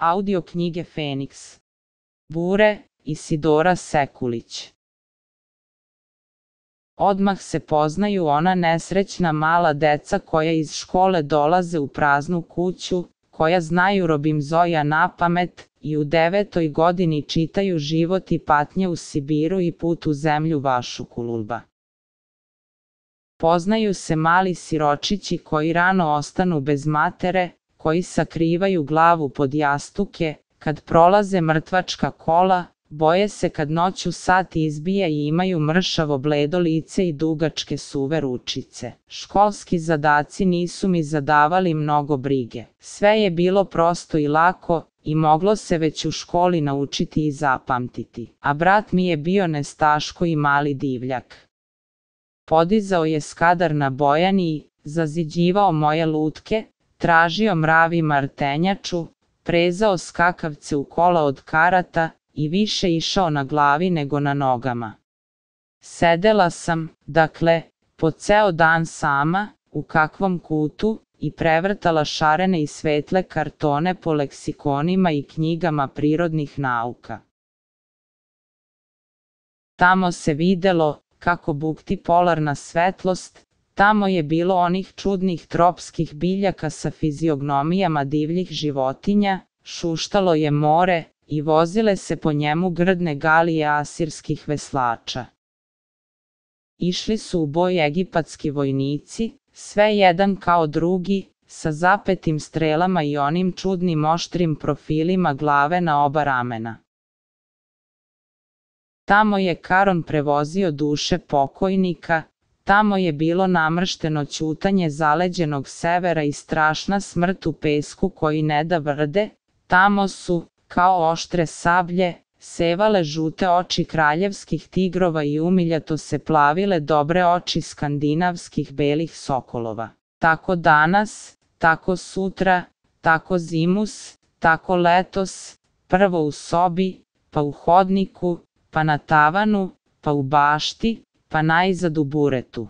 Audio knjige Feniks. Bure, Isidora Sekulić. Odmah se poznaju ona nesrećna mala deca koja iz škole dolaze u praznu kuću, koja znaju Robinzoja napamet i u 9. godini čitaju Život i patnje u Sibiru i Put u zemlju vašu Kululba. Poznaju se mali siročići koji rano ostanu bez matere, koji sakrivaju glavu pod jastuke, kad prolaze mrtvačka kola, boje se kad noću sat izbija i imaju mršavo bledo lice i dugačke suve ručice. Školski zadaci nisu mi zadavali mnogo brige. Sve je bilo prosto i lako i moglo se već u školi naučiti i zapamtiti. A brat mi je bio nestaško i mali divljak. Podizao je skadar na Bojani, zaziđivao moje lutke, tražio mravi martenjaču, prezao skakavce u kola od karata i više išao na glavi nego na nogama. Sedela sam, dakle, po ceo dan sama, u kakvom kutu, i prevrtala šarene i svetle kartone po leksikonima i knjigama prirodnih nauka. Tamo se videlo kako bukti polarna svetlost, tamo je bilo onih čudnih tropskih biljaka sa fiziognomijama divljih životinja, šuštalo je more i vozile se po njemu grdne galije asirskih veslača. Išli su u boj egipatski vojnici, sve jedan kao drugi, sa zapetim strelama i onim čudnim oštrim profilima glave na oba ramena. Tamo je Karon prevozio duše pokojnika, tamo je bilo namršteno ćutanje zaleđenog severa i strašna smrt u pesku koji ne da vrde, tamo su, kao oštre sablje, sevale žute oči kraljevskih tigrova i umiljato se plavile dobre oči skandinavskih belih sokolova. Tako danas, tako sutra, tako zimus, tako letos, prvo u sobi, pa u hodniku, pa na tavanu, pa u bašti, pa najzad u buretu.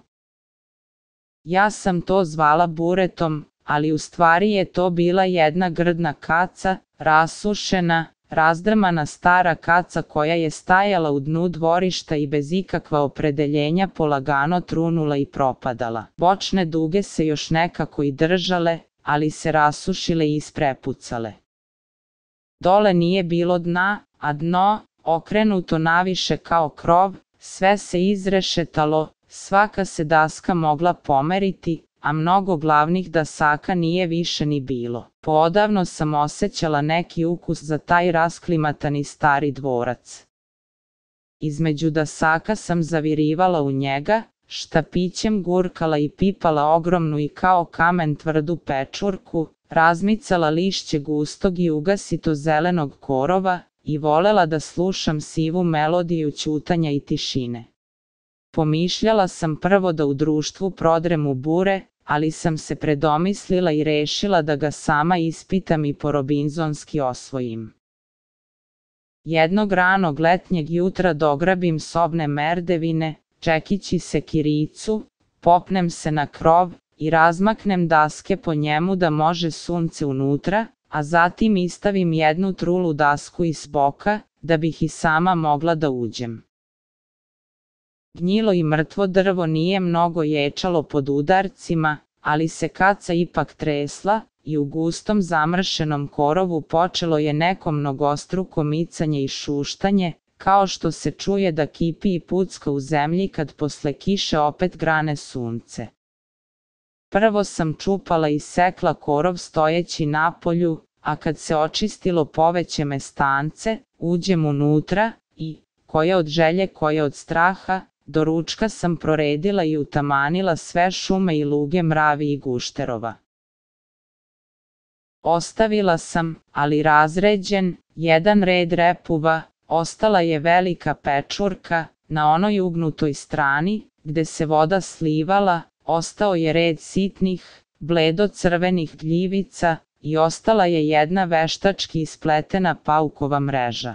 Ja sam to zvala buretom, ali u stvari je to bila jedna grdna kaca, rasušena, razdrmana stara kaca koja je stajala u dnu dvorišta i bez ikakva opredeljenja polagano trunula i propadala. Bočne duge se još nekako i držale, ali se rasušile i isprepucale. Dole nije bilo dna, a dno, okrenuto naviše kao krov, sve se izrešetalo, svaka se daska mogla pomeriti, a mnogo glavnih dasaka nije više ni bilo. Poodavno sam osjećala neki ukus za taj rasklimatani stari dvorac. Između dasaka sam zavirivala u njega, štapićem gurkala i pipala ogromnu i kao kamen tvrdu pečurku, razmicala lišće gustog i ugasito zelenog korova i volela da slušam sivu melodiju ćutanja i tišine. Pomišljala sam prvo da u društvu prodrem u bure, ali sam se predomislila i rešila da ga sama ispitam i po robinzonski osvojim. Jednog ranog letnjeg jutra dograbim sobne merdevine, čekići sekiricu, popnem se na krov i razmaknem daske po njemu da može sunce unutra, a zatim istavim jednu trulu dasku iz boka, da bih i sama mogla da uđem. Gnjilo i mrtvo drvo nije mnogo ječalo pod udarcima, ali se kaca ipak tresla i u gustom zamršenom korovu počelo je neko mnogostruko micanje i šuštanje, kao što se čuje da kipi i pucka u zemlji kad posle kiše opet grane sunce. Prvo sam čupala i sekla korov stojeći napolju, a kad se očistilo poveće me stance, uđem unutra i, koje od želje, koje od straha, do ručka sam proredila i utamanila sve šume i luge mravi i gušterova. Ostavila sam, ali razređen, jedan red repuva, ostala je velika pečurka, na onoj ugnutoj strani, gde se voda slivala, ostao je red sitnih, bledo-crvenih gljivica i ostala je jedna veštački ispletena paukova mreža.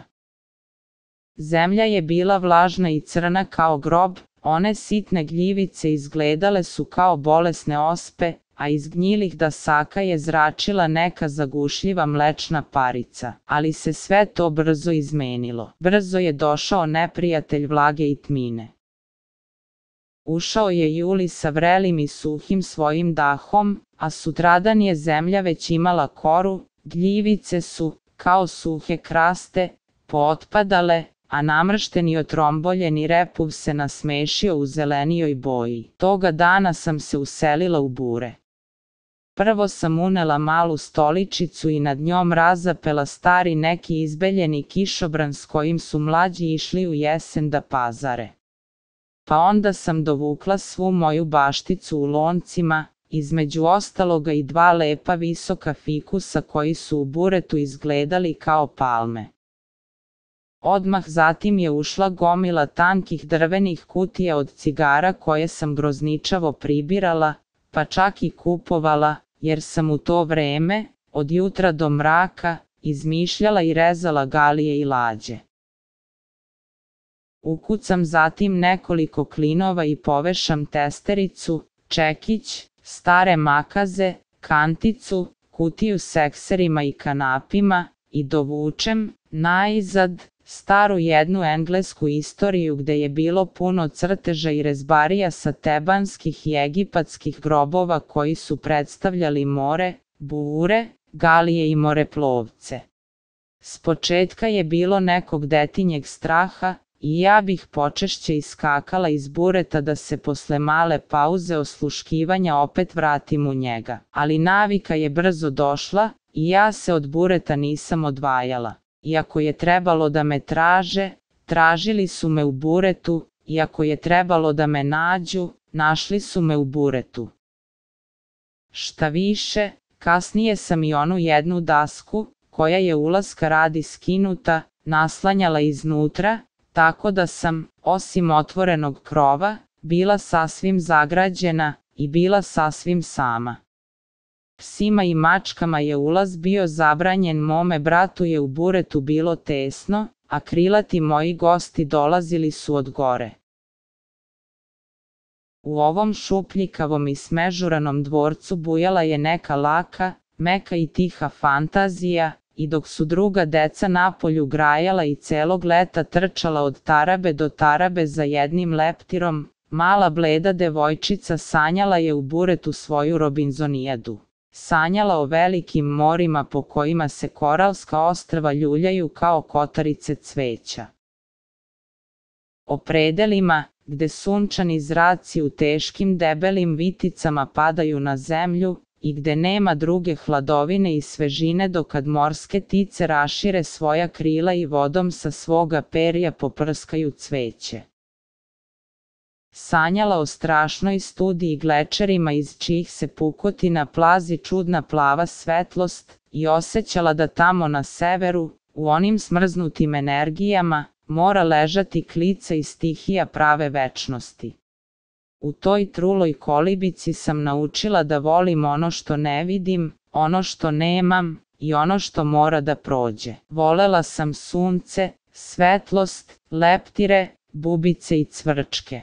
Zemlja je bila vlažna i crna kao grob, one sitne gljivice izgledale su kao bolesne ospe, a iz gnjilih dasaka je zračila neka zagušljiva mlečna parica. Ali se sve to brzo izmenilo. Brzo je došao neprijatelj vlage i tmine. Ušao je juli sa vrelim i suhim svojim dahom, a sutradan je zemlja već imala koru, gljivice su, kao suhe kraste, pootpadale, a namršteni otromboljeni repuv se nasmešio u zelenijoj boji. Toga dana sam se uselila u bure. Prvo sam unela malu stoličicu i nad njom razapela stari neki izbeljeni kišobran s kojim su mlađi išli u jesen da pazare. Pa onda sam dovukla svu moju bašticu u loncima, između ostaloga i 2 lepa visoka fikusa koji su u buretu izgledali kao palme. Odmah zatim je ušla gomila tankih drvenih kutija od cigara koje sam grozničavo pribirala, pa čak i kupovala, jer sam u to vreme, od jutra do mraka, izmišljala i rezala galije i lađe. Ukucam zatim nekoliko klinova i povešam testericu, čekić, stare makaze, kanticu, kutiju s ekserima i kanapima i dovučem, naizad, staru jednu englesku istoriju gde je bilo puno crteža i rezbarija sa tebanskih i egipatskih grobova koji su predstavljali more, bure, galije i moreplovce. S početka je bilo nekog detinjeg straha i ja bih počešće iskakala iz bureta da se posle male pauze osluškivanja opet vratim u njega. Ali navika je brzo došla i ja se od bureta nisam odvajala. Iako je trebalo da me traže, tražili su me u buretu, iako je trebalo da me nađu, našli su me u buretu. Šta više, kasnije sam i onu jednu dasku, koja je ulaska radi skinuta, naslanjala iznutra, tako da sam, osim otvorenog krova, bila sasvim zagrađena i bila sasvim sama. Psima i mačkama je ulaz bio zabranjen, mome bratu je u buretu bilo tesno, a krilati moji gosti dolazili su od gore. U ovom šupljikavom i smežuranom dvorcu bujala je neka laka, meka i tiha fantazija, i dok su druga deca napolju grajala i celog leta trčala od tarabe do tarabe za jednim leptirom, mala bleda devojčica sanjala je u buretu svoju robinzonijadu. Sanjala o velikim morima po kojima se koralska ostrva ljuljaju kao kotarice cveća. O predelima, gde sunčani zraci u teškim debelim viticama padaju na zemlju i gde nema druge hladovine i svežine do kad morske ptice rašire svoja krila i vodom sa svoga perja poprskaju cveće. Sanjala o strašnoj studi i glečerima iz čijih se pukotina plazi čudna plava svetlost i osjećala da tamo na severu, u onim smrznutim energijama, mora ležati klica i stihija prave večnosti. U toj truloj kolibici sam naučila da volim ono što ne vidim, ono što nemam i ono što mora da prođe. Volela sam sunce, svetlost, leptire, bubice i cvrčke.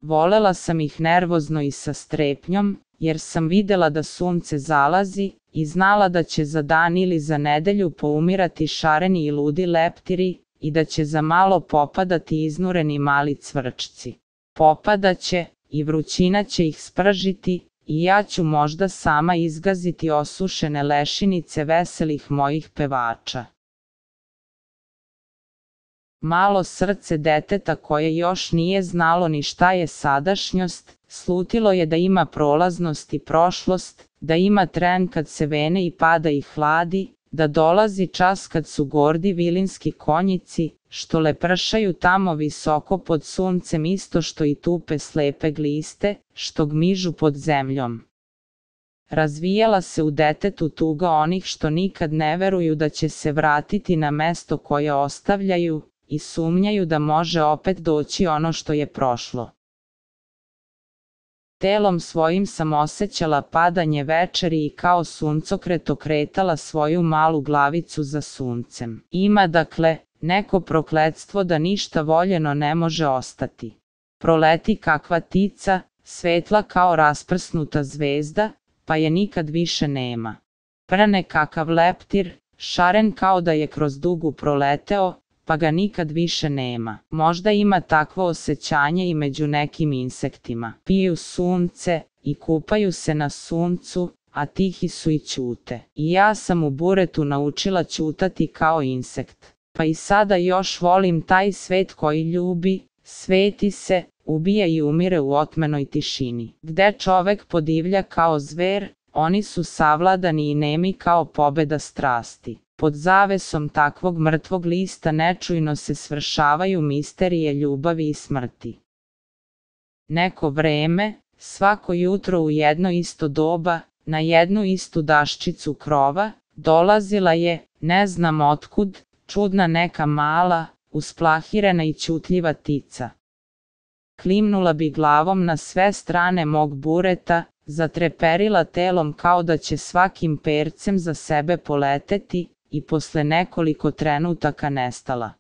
Volela sam ih nervozno i sa strepnjom, jer sam videla da sunce zalazi i znala da će za dan ili za nedelju poumirati šareni i ludi leptiri i da će za malo popadati iznureni mali cvrčci. Popadaće i vrućina će ih spržiti i ja ću možda sama izgaziti osušene lešinice veselih mojih pevača. Malo srce deteta koje još nije znalo ni šta je sadašnjost, slutilo je da ima prolaznost i prošlost, da ima tren kad se vene i pada i hladi, da dolazi čas kad su gordi vilinski konjici, što lepršaju tamo visoko pod suncem isto što i tupe slepe gliste, što gmižu pod zemljom. Razvijala se u detetu tuga onih što nikad ne veruju da će se vratiti na mesto koje ostavljaju i sumnjaju da može opet doći ono što je prošlo. Telom svojim sam osjećala padanje večeri i kao suncokret okretala svoju malu glavicu za suncem. Ima dakle neko prokletstvo da ništa voljeno ne može ostati. Proleti kakva ptica, svetla kao rasprsnuta zvezda, pa je nikad više nema. Prne kakav leptir, šaren kao da je kroz dugu proleteo, pa ga nikad više nema. Možda ima takvo osjećanje i među nekim insektima. Piju sunce i kupaju se na suncu, a tihi su i ćute. I ja sam u buretu naučila ćutati kao insekt. Pa i sada još volim taj svet koji ljubi, sveti se, ubija i umire u otmenoj tišini. Gde čovek podivlja kao zver, oni su savladani i nemi kao pobeda strasti. Pod zavesom takvog mrtvog lista nečujno se svršavaju misterije ljubavi i smrti. Neko vreme, svako jutro u jedno isto doba, na jednu istu daščicu krova, dolazila je, ne znam otkud, čudna neka mala, usplahirena i ćutljiva tica. Klimnula bi glavom na sve strane mog bureta, zatreperila telom kao da će svakim percem za sebe poleteti i posle nekoliko trenutaka nestala.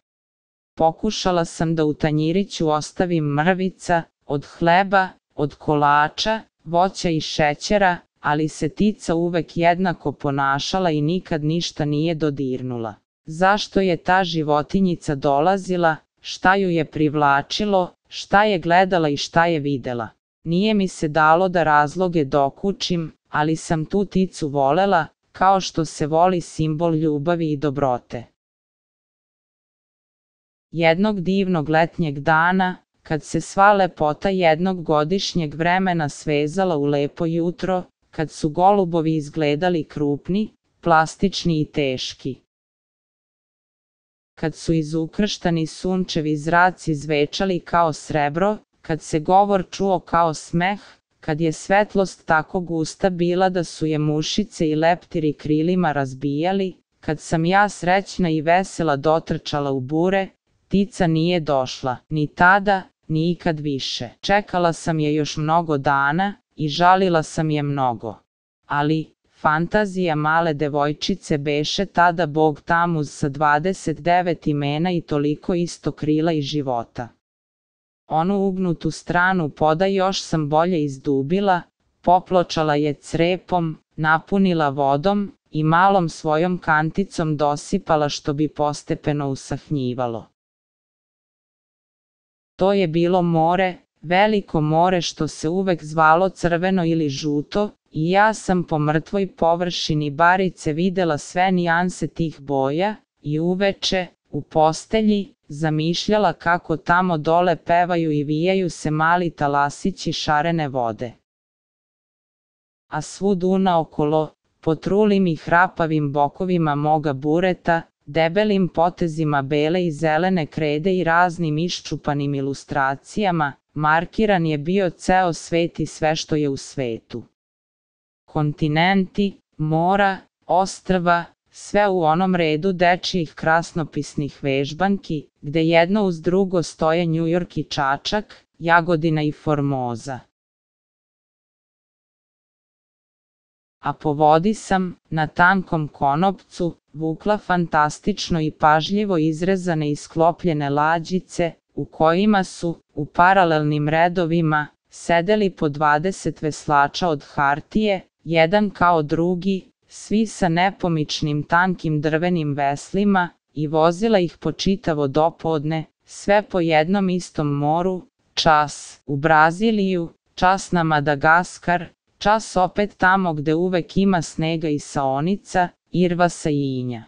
Pokušala sam da u tanjiriću ostavim mrvica, od hleba, od kolača, voća i šećera, ali se tica uvek jednako ponašala i nikad ništa nije dodirnula. Zašto je ta životinjica dolazila, šta ju je privlačilo, šta je gledala i šta je videla? Nije mi se dalo da razloge dokučim, ali sam tu ticu volela, kao što se voli simbol ljubavi i dobrote. Jednog divnog letnjeg dana, kad se sva lepota jednog godišnjeg vremena svezala u lepo jutro, kad su golubovi izgledali krupni, plastični i teški. Kad su izukrštani sunčevi zraci zvečali kao srebro, kad se govor čuo kao smeh, kad je svetlost tako gusta bila da su je mušice i leptiri krilima razbijali, kad sam ja srećna i vesela dotrčala u bure, tica nije došla, ni tada, ni ikad više. Čekala sam je još mnogo dana i žalila sam je mnogo. Ali, fantazija male devojčice beše tada Bog Tamuz sa 29 imena i toliko isto krila i života. Onu ugnutu stranu poda još sam bolje izdubila, popločala je crepom, napunila vodom i malom svojom kanticom dosipala što bi postepeno usahnjivalo. To je bilo more, veliko more što se uvek zvalo crveno ili žuto, i ja sam po mrtvoj površini barice videla sve nijanse tih boja, i uveče, u postelji, zamišljala kako tamo dole pevaju i vijaju se mali talasići šarene vode. A svud unaokolo, po trulim i hrapavim bokovima moga bureta, debelim potezima bele i zelene krede i raznim iščupanim ilustracijama, markiran je bio ceo svet i sve što je u svetu. Kontinenti, mora, ostrva, sve u onom redu dečijih krasnopisnih vežbanki, gde jedno uz drugo stoje Njujork i Čačak, Jagodina i Formoza. A po vodi sam, na tankom konopcu, vukla fantastično i pažljivo izrezane i sklopljene lađice, u kojima su, u paralelnim redovima, sedeli po 20 veslača od hartije, jedan kao drugi, svi sa nepomičnim tankim drvenim veslima, i vozila ih po čitavo dopodne, sve po jednom istom moru, čas u Braziliju, čas na Madagaskar, čas opet tamo gde uvek ima snega i saonica, irvasa i inja.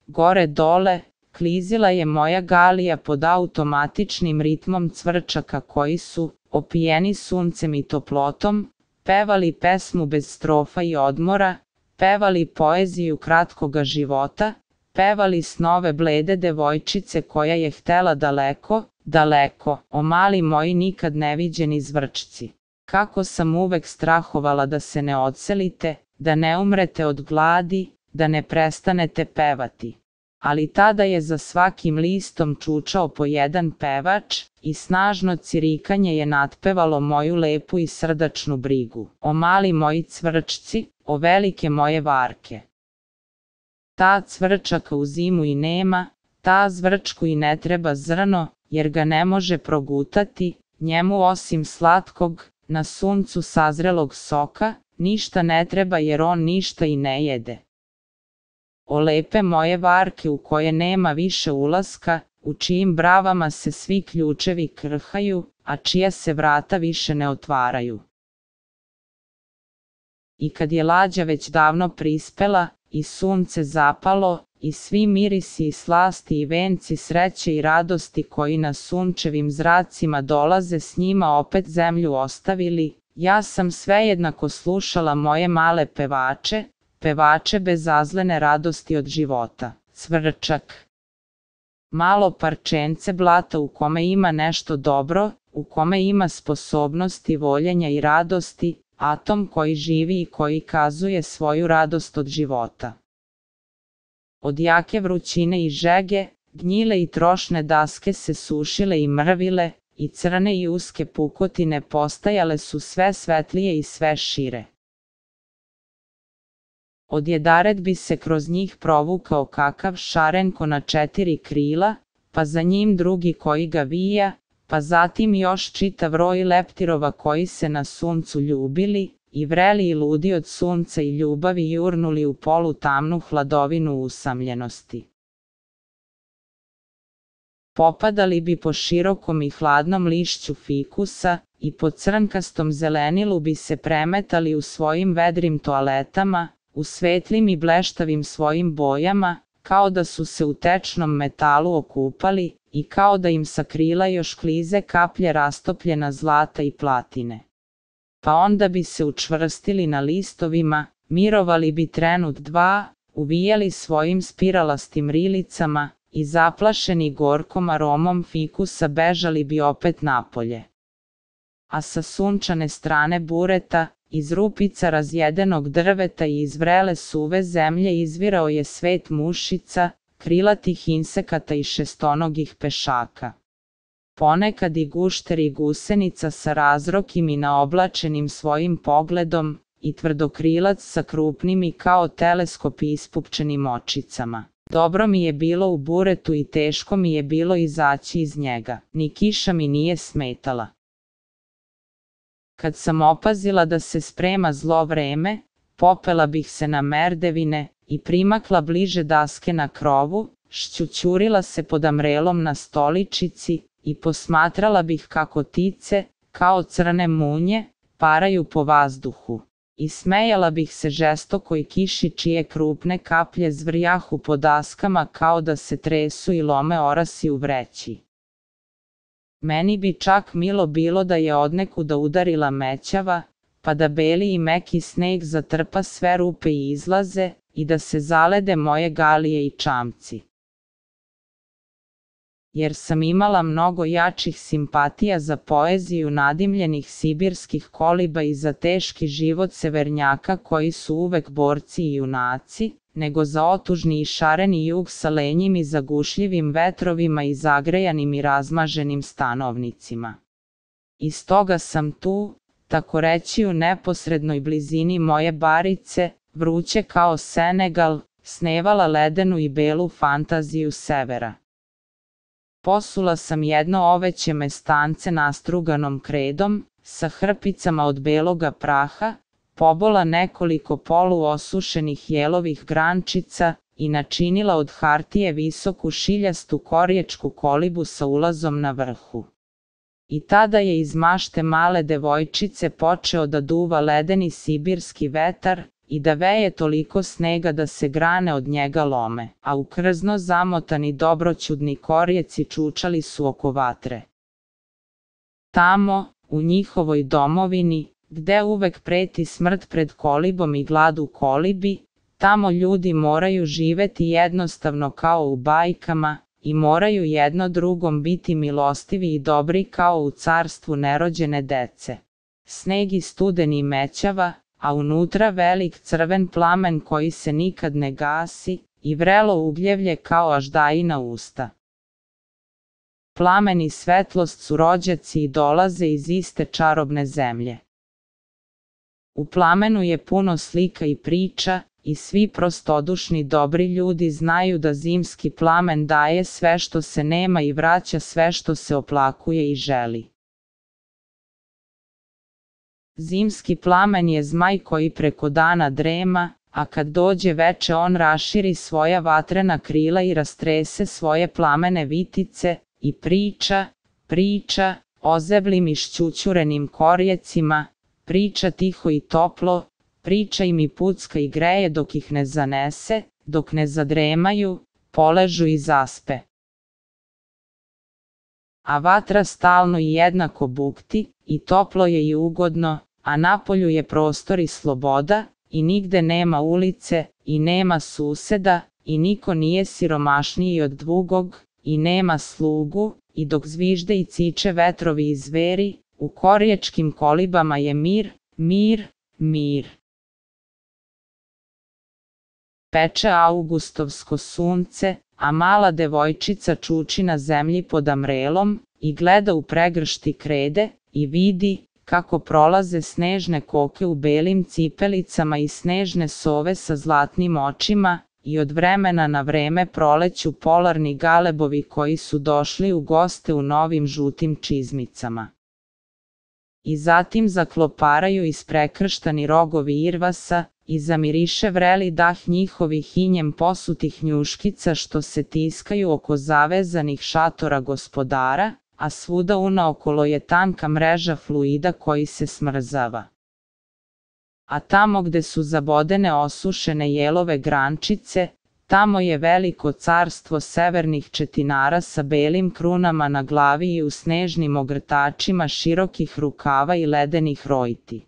Gore dole, klizila je moja galija pod automatičnim ritmom cvrčaka koji su, opijeni suncem i toplotom, pevali pesmu bez strofa i odmora, pevali poeziju kratkoga života, pevali snove blede devojčice koja je htela daleko, daleko, o mali moji nikad neviđeni zvrčci. Kako sam uvek strahovala da se ne odselite, da ne umrete od gladi, da ne prestanete pevati. Ali tada je za svakim listom čučao po jedan pevač i snažno cirikanje je natpevalo moju lepu i srdačnu brigu. O mali moji cvrčci, o velike moje varke. Ta cvrčaka u zimu i nema, ta zvrčku i ne treba zrno, jer ga ne može progutati, njemu osim slatkog, na suncu sazrelog soka, ništa ne treba jer on ništa i ne jede. O lepe moje varke u koje nema više ulaska, u čijim bravama se svi ključevi krhaju, a čija se vrata više ne otvaraju. I kad je lađa već davno prispela, i sunce zapalo, i svi mirisi i slasti i venci sreće i radosti koji na sunčevim zracima dolaze s njima opet zemlju ostavili, ja sam svejednako slušala moje male pevače, pevače bezazlene radosti od života, cvrčak. Malo parčence blata u kome ima nešto dobro, u kome ima sposobnosti voljenja i radosti, atom koji živi i koji kazuje svoju radost od života. Od jake vrućine i žege, gnjile i trošne daske se sušile i mrvile, i crne i uske pukotine postajale su sve svetlije i sve šire. Odjedared bi se kroz njih provukao kakav šarenko na 4 krila, pa za njim drugi koji ga vija, pa zatim još čitav roj leptirova koji se na suncu ljubili, i vreli i ludi od sunca i ljubavi jurnuli u polutamnu hladovinu usamljenosti. Popadali bi po širokom i hladnom lišću fikusa, i po crnkastom zelenilu bi se premetali u svojim vedrim toaletama, u svetlim i bleštavim svojim bojama, kao da su se u tečnom metalu okupali, i kao da im sa krila još klize kaplje rastopljena zlata i platine. Pa onda bi se učvrstili na listovima, mirovali bi trenut dva, uvijali svojim spiralastim rilicama, i zaplašeni gorkom aromom fikusa bežali bi opet napolje. A sa sunčane strane bureta, iz rupica razjedenog drveta i iz vrele suve zemlje izvirao je svet mušica, krilatih insekata i šestonogih pešaka. Ponekad i gušter i gusenica sa razrokim i naoblačenim svojim pogledom, i tvrdokrilac sa krupnim i kao teleskop ispupčenim očicama. Dobro mi je bilo u buretu i teško mi je bilo izaći iz njega, ni kiša mi nije smetala. Kad sam opazila da se sprema zlo vreme, popela bih se na merdevine i primakla bliže daske na krovu, šćućurila se pod amrelom na stoličici i posmatrala bih kako ptice, kao crne munje, paraju po vazduhu. I smejala bih se žestokoj kiši čije krupne kaplje zvrjahu po daskama kao da se tresu i lome orasi u vreći. Meni bi čak milo bilo da je odnekuda udarila mećava, pa da beli i meki sneg zatrpa sve rupe i izlaze, i da se zalede moje galije i čamci. Jer sam imala mnogo jačih simpatija za poeziju nadimljenih sibirskih koliba i za teški život severnjaka koji su uvek borci i junaci, nego za otužni i šareni jug sa lenjim i zagušljivim vetrovima i zagrejanim i razmaženim stanovnicima. I stoga sam tu, tako reći u neposrednoj blizini moje barice, vruće kao Senegal, snevala ledenu i belu fantaziju severa. Posula sam jedno oveće mestance nastruganom kredom, sa hrpicama od beloga praha, pobola nekoliko poluosušenih jelovih grančica i načinila od hartije visoku šiljastu korječku kolibu sa ulazom na vrhu. I tada je iz mašte male devojčice počeo da duva ledeni sibirski vetar i da veje toliko snega da se grane od njega lome, a u krzno zamotani dobroćudni korjeci čučali su oko vatre. Tamo, u njihovoj domovini, gde uvek preti smrt pred kolibom i glad u kolibi, tamo ljudi moraju živeti jednostavno kao u bajkama i moraju jedno drugom biti milostivi i dobri kao u carstvu nerođene dece. Sneg i studeni mećava, a unutra velik crven plamen koji se nikad ne gasi i vrelo ugljevlje kao aždajina usta. Plamen i svetlost su rođaci i dolaze iz iste čarobne zemlje. U plamenu je puno slika i priča, i svi prostodušni dobri ljudi znaju da zimski plamen daje sve što se nema i vraća sve što se oplakuje i želi. Zimski plamen je zmaj koji preko dana drema, a kad dođe veče on raširi svoja vatrena krila i rastrese svoje plamene vitice i priča, ozeblim i šćućurenim korjecima, priča tiho i toplo, priča im i pucka i greje dok ih ne zanese, dok ne zadremaju, poležu i zaspe. A vatra stalno i jednako bukti, i toplo je i ugodno, a napolju je prostor i sloboda, i nigde nema ulice, i nema suseda, i niko nije siromašniji od drugog, i nema slugu, i dok zvižde i ciče vetrovi i zveri, u korječkim kolibama je mir. Peče augustovsko sunce, a mala devojčica čuči na zemlji pod amrelom i gleda u pregršti krede i vidi kako prolaze snežne koke u belim cipelicama i snežne sove sa zlatnim očima i od vremena na vreme proleću polarni galebovi koji su došli u goste u novim žutim čizmicama. I zatim zakloparaju isprekrštani rogovi irvasa i zamiriše vreli dah njihovih injem posutih njuškica što se tiskaju oko zavezanih šatora gospodara, a svuda unaokolo je tanka mreža fluida koji se smrzava. A tamo gde su zabodene osušene jelove grančice, tamo je veliko carstvo severnih četinara sa belim krunama na glavi i u snežnim ogrtačima širokih rukava i ledenih rojti.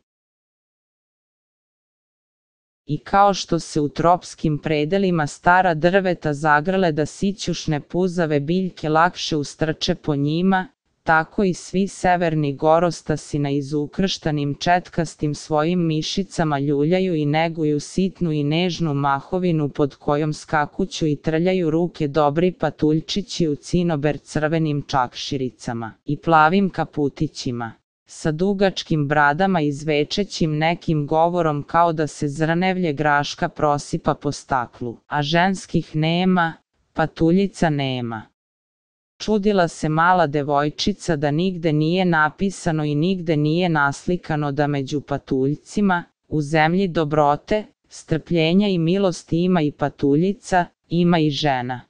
I kao što se u tropskim predelima stara drveta zagrle da sićušne puzave biljke lakše ustrče po njima, tako i svi severni gorostasi na izukrštanim četkastim svojim mišicama ljuljaju i neguju sitnu i nežnu mahovinu pod kojom skakuću i trljaju ruke dobri patuljčići u cinober crvenim čakširicama i plavim kaputićima, sa dugačkim bradama i zvečećim nekim govorom kao da se zrnevlje graška prosipa po staklu, a ženskih nema, patuljica nema. Čudila se mala devojčica da nigde nije napisano i nigde nije naslikano da među patuljcima, u zemlji dobrote, strpljenja i milosti ima i patuljica, ima i žena.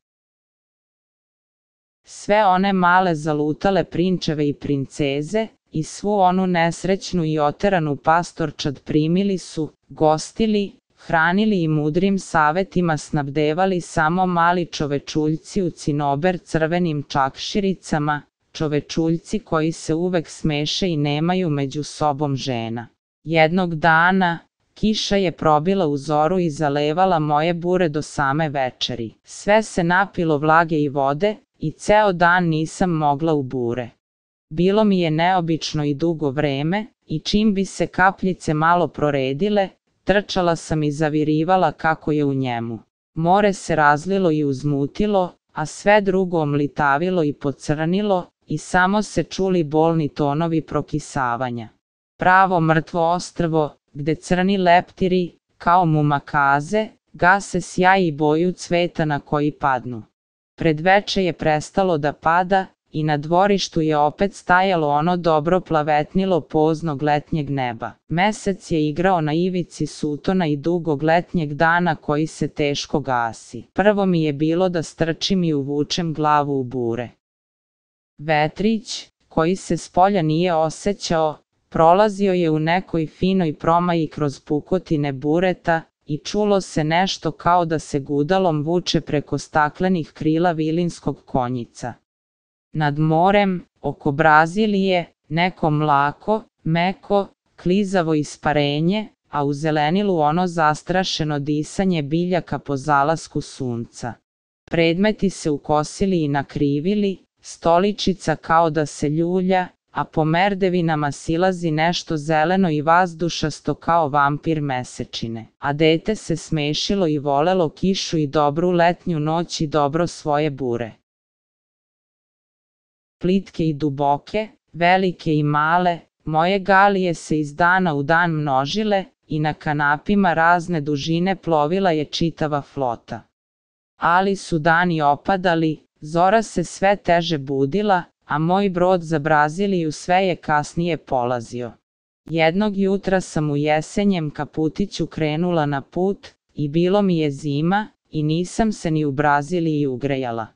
Sve one male zalutale prinčeve i princeze, i svu onu nesrećnu i oteranu pastorčad primili su, gostili, hranili i mudrim savetima snabdevali samo mali čovečuljci u cinober crvenim čakširicama, čovečuljci koji se uvek smeše i nemaju među sobom žena. Jednog dana, kiša je probila u zoru i zalevala moje bure do same večeri. Sve se napilo vlage i vode, i ceo dan nisam mogla u bure. Bilo mi je neobično i dugo vreme, i čim bi se kapljice malo proredile, trčala sam i zavirivala kako je u njemu. More se razlilo i uzmutilo, a sve drugo omlitavilo i pocrnilo, i samo se čuli bolni tonovi prokisavanja. Pravo mrtvo ostrvo, gde crni leptiri, kao mumakaze, gase sjaj i boju cveta na koji padnu. Pred veče je prestalo da pada, i na dvorištu je opet stajalo ono dobro plavetnilo poznog letnjeg neba. Mesec je igrao na ivici sutona i dugog letnjeg dana koji se teško gasi. Prvo mi je bilo da strčim i uvučem glavu u bure. Vetrić, koji se spolja nije osećao, prolazio je u nekoj finoj promaji kroz pukotine bureta i čulo se nešto kao da se gudalom vuče preko staklenih krila vilinskog konjica. Nad morem, oko Brazilije, neko mlako, meko, klizavo isparenje, a u zelenilu ono zastrašeno disanje biljaka po zalasku sunca. Predmeti se ukosili i nakrivili, stoličica kao da se ljulja, a po merdevinama silazi nešto zeleno i vazdušasto kao vampir mesečine. A dete se smešilo i volelo kišu i dobru letnju noć i dobro svoje bure. Plitke i duboke, velike i male, moje galije se iz dana u dan množile, i na kanapima razne dužine plovila je čitava flota. Ali su dani opadali, zora se sve teže budila, a moj brod za Braziliju sve je kasnije polazio. Jednog jutra sam u jesenjem kaputiću krenula na put, i bilo mi je zima, i nisam se ni u Braziliji ugrejala.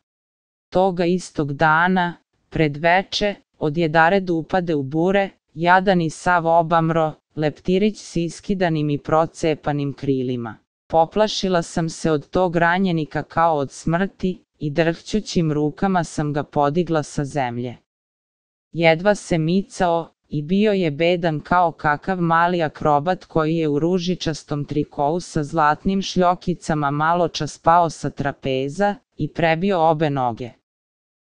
Toga istog dana, pred veče, odjedared upade u bure, jadan i sav obamro, leptirić s iskidanim i procepanim krilima. Poplašila sam se od tog ranjenika kao od smrti, i drhćućim rukama sam ga podigla sa zemlje. Jedva se micao, i bio je bedan kao kakav mali akrobat koji je u ružičastom trikou sa zlatnim šljokicama maločas pao sa trapeza i prebio obe noge.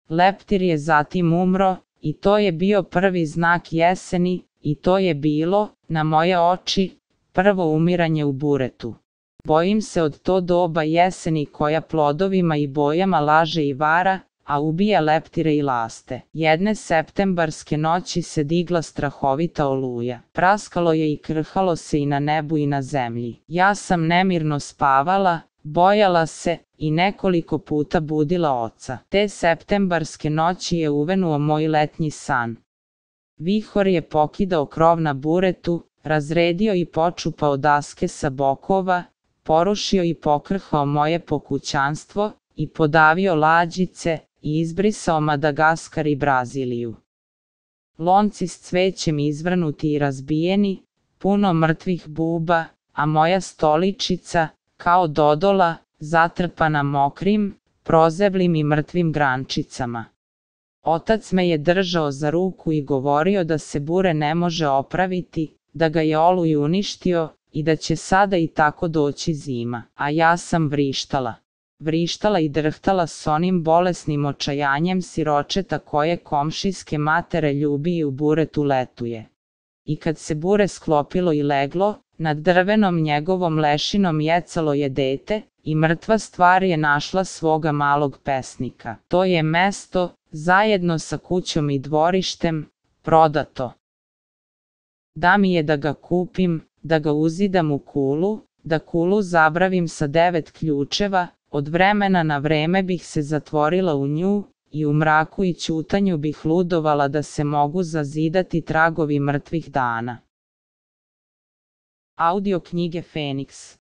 Leptir je zatim umro, i to je bio prvi znak jeseni, i to je bilo, na moje oči, prvo umiranje u buretu. Bojim se od to doba jeseni koja plodovima i bojama laže i vara, a ubija leptire i laste. Jedne septembarske noći se digla strahovita oluja. Praskalo je i krhalo se i na nebu i na zemlji. Ja sam nemirno spavala, bojala se i nekoliko puta budila oca. Te septembarske noći je uvenuo moj letnji san. Vihor je pokidao krov na buretu, razredio i počupao daske sa bokova, porušio i pokrhao moje pokućanstvo i podavio lađice i izbrisao Madagaskar i Braziliju. Lonci s cvećem izvrnuti i razbijeni, puno mrtvih buba, a moja stoličica, kao dodola, zatrpana mokrim, prozeblim i mrtvim grančicama. Otac me je držao za ruku i govorio da se bure ne može opraviti, da ga je oluj uništio i da će sada i tako doći zima. A ja sam vrištala. Vrištala i drhtala s onim bolesnim očajanjem siročeta koje komšijske matere ljubi i u buretu letuje. I kad se bure sklopilo i leglo, nad drvenom njegovom lešinom jecalo je dete, i mrtva stvar je našla svoga malog pesnika. To je mesto, zajedno sa kućom i dvorištem, prodato. Da mi je da ga kupim, da ga uzidam u kulu, da kulu zabravim sa 9 ključeva, od vremena na vreme bih se zatvorila u nju, i u mraku i ćutanju bih ludovala da se mogu zazidati tragovi mrtvih dana. Audio knjige Feniks.